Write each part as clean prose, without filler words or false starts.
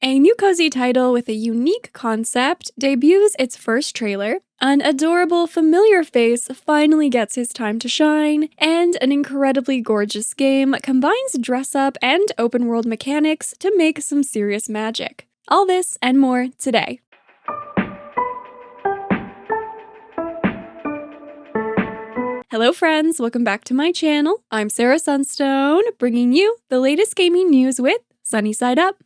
A new cozy title with a unique concept debuts its first trailer, an adorable, familiar face finally gets his time to shine, and an incredibly gorgeous game combines dress-up and open-world mechanics to make some serious magic. All this and more today. Hello friends, welcome back to my channel. I'm Sarah Sunstone, bringing you the latest gaming news with Sunnyside Up.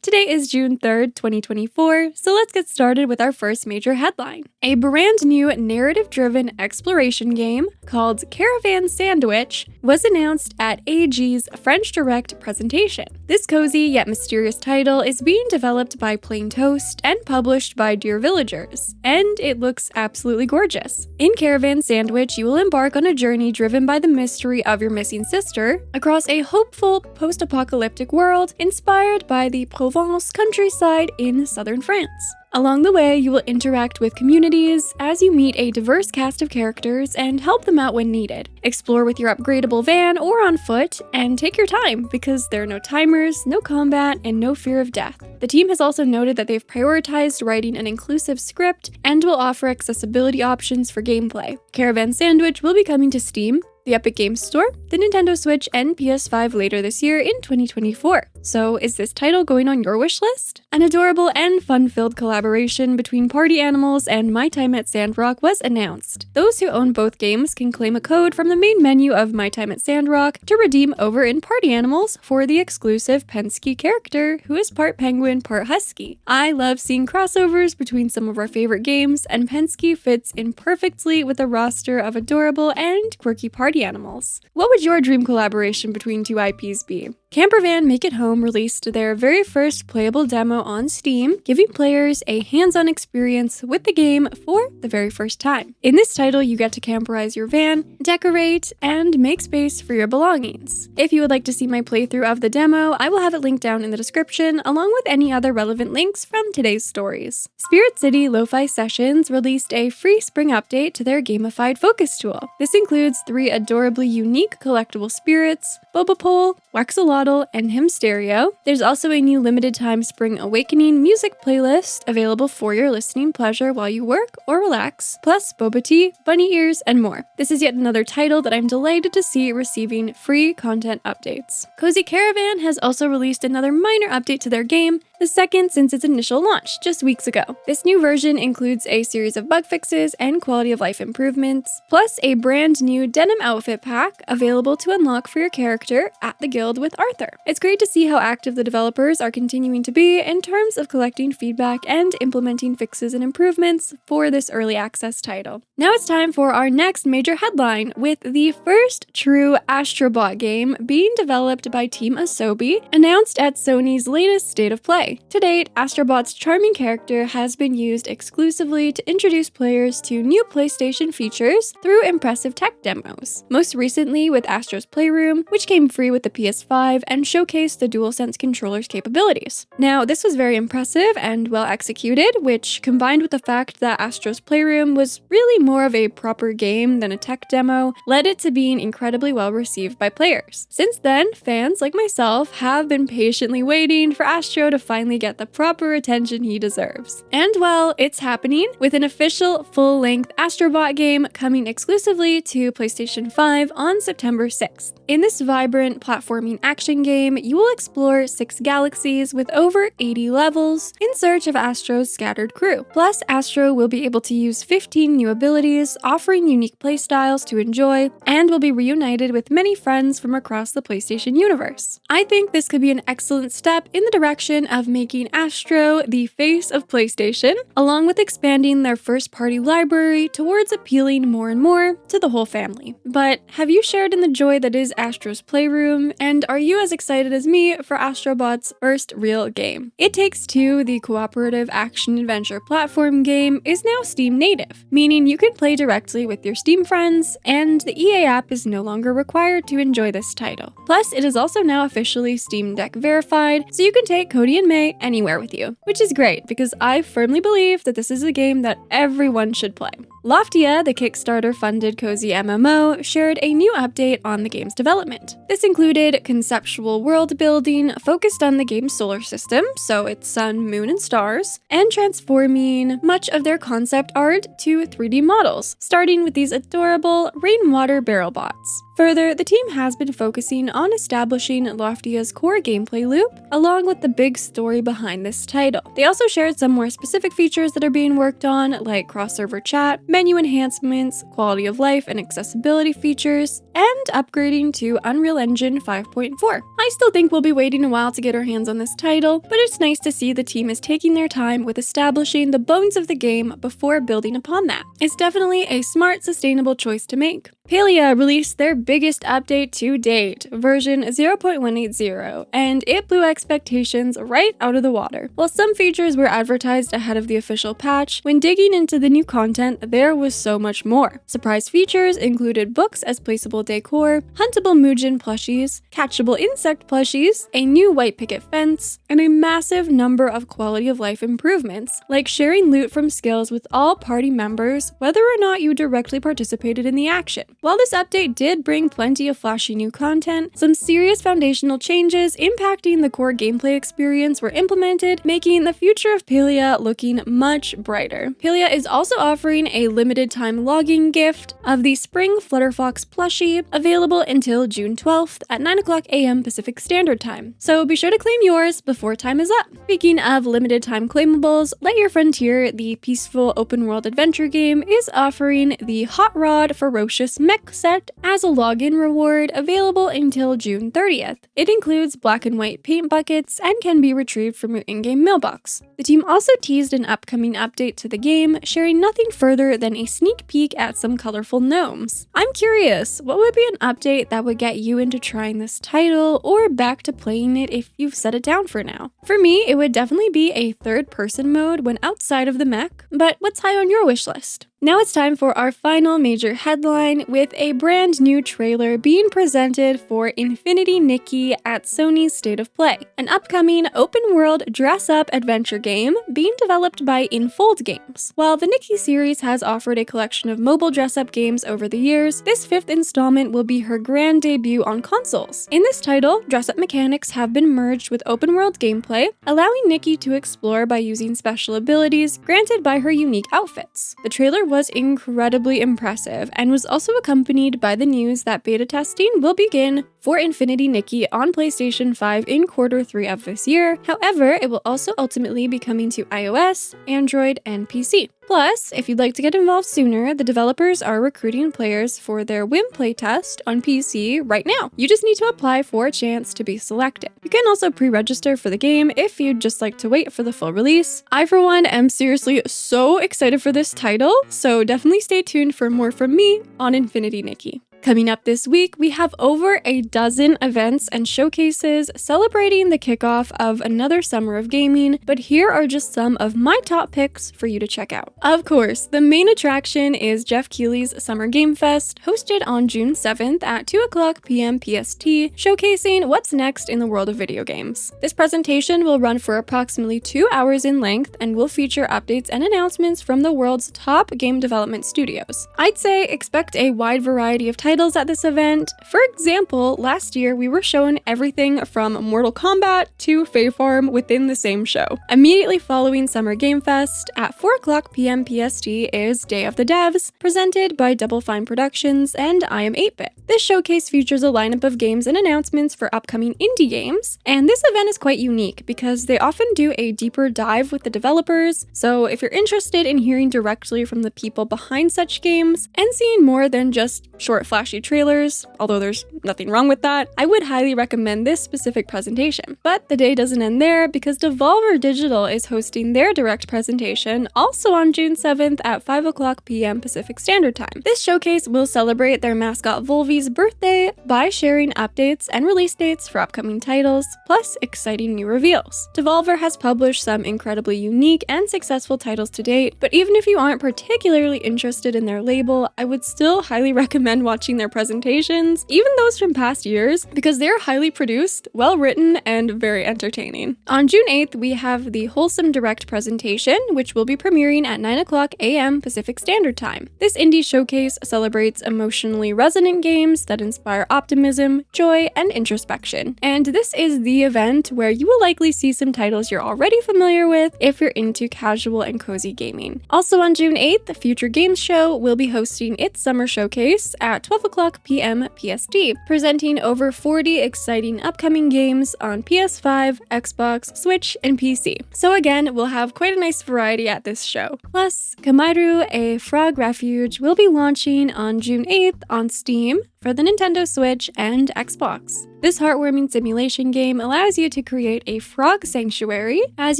Today is June 3rd, 2024, so let's get started with our first major headline. A brand new narrative-driven exploration game called Caravan Sandwitch was announced at AG's French Direct presentation. This cozy yet mysterious title is being developed by Plain Toast and published by Dear Villagers, and it looks absolutely gorgeous. In Caravan Sandwitch, you will embark on a journey driven by the mystery of your missing sister across a hopeful post-apocalyptic world inspired by the Provence countryside in southern France. Along the way, you will interact with communities as you meet a diverse cast of characters and help them out when needed. Explore with your upgradable van or on foot, and take your time because there are no timers, no combat, and no fear of death. The team has also noted that they've prioritized writing an inclusive script and will offer accessibility options for gameplay. Caravan Sandwitch will be coming to Steam, the Epic Games Store, the Nintendo Switch, and PS5 later this year in 2024. So is this title going on your wish list? An adorable and fun-filled collaboration between Party Animals and My Time at Sandrock was announced. Those who own both games can claim a code from the main menu of My Time at Sandrock to redeem over in Party Animals for the exclusive Penske character, who is part penguin, part husky. I love seeing crossovers between some of our favorite games, and Penske fits in perfectly with a roster of adorable and quirky party animals. What would your dream collaboration between two IPs be? Campervan Make It Home released their very first playable demo on Steam, giving players a hands-on experience with the game for the very first time. In this title, you get to camperize your van, decorate, and make space for your belongings. If you would like to see my playthrough of the demo, I will have it linked down in the description, along with any other relevant links from today's stories. Spirit City Lo-Fi Sessions released a free spring update to their gamified focus tool. This includes 3 adorably unique collectible spirits, Boba Pole, Waxalotl, and Himstereo. There's also a new limited time Spring Awakening music playlist available for your listening pleasure while you work or relax, plus boba tea, bunny ears, and more. This is yet another title that I'm delighted to see receiving free content updates. Cozy Caravan has also released another minor update to their game, the second since its initial launch, just weeks ago. This new version includes a series of bug fixes and quality of life improvements, plus a brand new denim outfit pack available to unlock for your character at the guild with Arthur. It's great to see how active the developers are continuing to be in terms of collecting feedback and implementing fixes and improvements for this early access title. Now it's time for our next major headline, with the first true Astro Bot game being developed by Team Asobi, announced at Sony's latest State of Play. To date, Astro Bot's charming character has been used exclusively to introduce players to new PlayStation features through impressive tech demos. Most recently with Astro's Playroom, which came free with the PS5 and showcased the DualSense controller's capabilities. Now, this was very impressive and well executed, which, combined with the fact that Astro's Playroom was really more of a proper game than a tech demo, led it to being incredibly well received by players. Since then, fans like myself have been patiently waiting for Astro to finally get the proper attention he deserves. And well, it's happening with an official full-length Astro Bot game coming exclusively to PlayStation 5 on September 6th. In this vibrant platforming action game, you will explore 6 galaxies with over 80 levels in search of Astro's scattered crew. Plus, Astro will be able to use 15 new abilities, offering unique playstyles to enjoy, and will be reunited with many friends from across the PlayStation universe. I think this could be an excellent step in the direction of making Astro the face of PlayStation, along with expanding their first-party library towards appealing more and more to the whole family. But have you shared in the joy that is Astro's Playroom, and are you as excited as me for Astro Bot's first real game? It Takes Two, the cooperative action-adventure platform game, is now Steam native, meaning you can play directly with your Steam friends, and the EA app is no longer required to enjoy this title. Plus, it is also now officially Steam Deck verified, so you can take Cody and May anywhere with you, which is great because I firmly believe that this is a game that everyone should play. Loftia, the Kickstarter-funded cozy MMO, shared a new update on the game's development. This included conceptual world building focused on the game's solar system, so its sun, moon, and stars, and transforming much of their concept art to 3D models, starting with these adorable rainwater barrel bots. Further, the team has been focusing on establishing Loftia's core gameplay loop, along with the big story behind this title. They also shared some more specific features that are being worked on, like cross-server chat, menu enhancements, quality of life and accessibility features, and upgrading to Unreal Engine 5.4. I still think we'll be waiting a while to get our hands on this title, but it's nice to see the team is taking their time with establishing the bones of the game before building upon that. It's definitely a smart, sustainable choice to make. PALIA released their biggest update to date, version 0.180, and it blew expectations right out of the water. While some features were advertised ahead of the official patch, when digging into the new content, there was so much more. Surprise features included books as placeable decor, huntable Muujin plushies, catchable insect plushies, a new white picket fence, and a massive number of quality of life improvements, like sharing loot from skills with all party members, whether or not you directly participated in the action. While this update did bring plenty of flashy new content, some serious foundational changes impacting the core gameplay experience were implemented, making the future of PALIA looking much brighter. PALIA is also offering a limited time logging gift of the Spring Flutterfox plushie, available until June 12th at 9:00 a.m. Pacific Standard Time. So be sure to claim yours before time is up. Speaking of limited time claimables, Let Your Frontier, the peaceful open world adventure game, is offering the Hot Rod Ferocious Mech set as a login reward, available until June 30th. It includes black and white paint buckets and can be retrieved from your in-game mailbox. The team also teased an upcoming update to the game, sharing nothing further than a sneak peek at some colorful gnomes. I'm curious, what would be an update that would get you into trying this title or back to playing it if you've set it down for now? For me, it would definitely be a third-person mode when outside of the mech, but what's high on your wish list? Now it's time for our final major headline, with a brand new trailer being presented for Infinity Nikki at Sony's State of Play, an upcoming open-world dress-up adventure game being developed by Infold Games. While the Nikki series has offered a collection of mobile dress-up games over the years, this fifth installment will be her grand debut on consoles. In this title, dress-up mechanics have been merged with open-world gameplay, allowing Nikki to explore by using special abilities granted by her unique outfits. The trailer was incredibly impressive and was also accompanied by the news that beta testing will begin for Infinity Nikki on PlayStation 5 in Q3 of this year. However, it will also ultimately be coming to iOS, Android, and PC. Plus, if you'd like to get involved sooner, the developers are recruiting players for their WIM playtest on PC right now. You just need to apply for a chance to be selected. You can also pre-register for the game if you'd just like to wait for the full release. I, for one, am seriously so excited for this title, so definitely stay tuned for more from me on Infinity Nikki. Coming up this week, we have over a dozen events and showcases celebrating the kickoff of another summer of gaming, but here are just some of my top picks for you to check out. Of course, the main attraction is Jeff Keighley's Summer Game Fest, hosted on June 7th at 2:00 p.m. PST, showcasing what's next in the world of video games. This presentation will run for approximately 2 hours in length and will feature updates and announcements from the world's top game development studios. I'd say expect a wide variety of titles at this event. For example, last year we were shown everything from Mortal Kombat to Fae Farm within the same show. Immediately following Summer Game Fest, at 4:00 p.m. PST is Day of the Devs, presented by Double Fine Productions and I Am 8-Bit. This showcase features a lineup of games and announcements for upcoming indie games, and this event is quite unique because they often do a deeper dive with the developers, so if you're interested in hearing directly from the people behind such games and seeing more than just short flashy trailers, although there's nothing wrong with that, I would highly recommend this specific presentation. But the day doesn't end there, because Devolver Digital is hosting their direct presentation also on June 7th at 5:00 p.m. Pacific Standard Time. This showcase will celebrate their mascot Volvi's birthday by sharing updates and release dates for upcoming titles, plus exciting new reveals. Devolver has published some incredibly unique and successful titles to date, but even if you aren't particularly interested in their label, I would still highly recommend watching watching their presentations, even those from past years, because they're highly produced, well written, and very entertaining. On June 8th, we have the Wholesome Direct presentation, which will be premiering at 9:00 a.m. Pacific Standard Time. This indie showcase celebrates emotionally resonant games that inspire optimism, joy, and introspection. And this is the event where you will likely see some titles you're already familiar with if you're into casual and cozy gaming. Also on June 8th, the Future Games Show will be hosting its summer showcase at 12:00 p.m. PST, presenting over 40 exciting upcoming games on PS5, Xbox, Switch, and PC. So again, we'll have quite a nice variety at this show. Plus, Kamairu, a frog refuge, will be launching on June 8th on Steam for the Nintendo Switch and Xbox. This heartwarming simulation game allows you to create a frog sanctuary as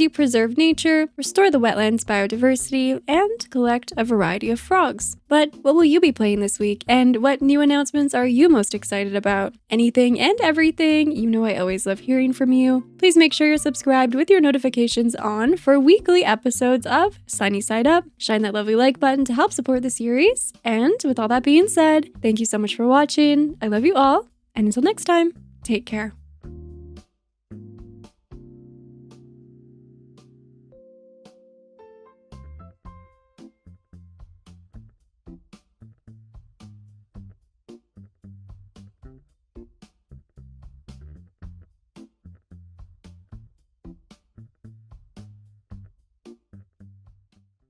you preserve nature, restore the wetlands biodiversity, and collect a variety of frogs. But what will you be playing this week, and what new announcements are you most excited about? Anything and everything, you know I always love hearing from you. Please make sure you're subscribed with your notifications on for weekly episodes of Sunnyside Up. Shine that lovely like button to help support the series. And with all that being said, thank you so much for watching. I love you all, and until next time, take care.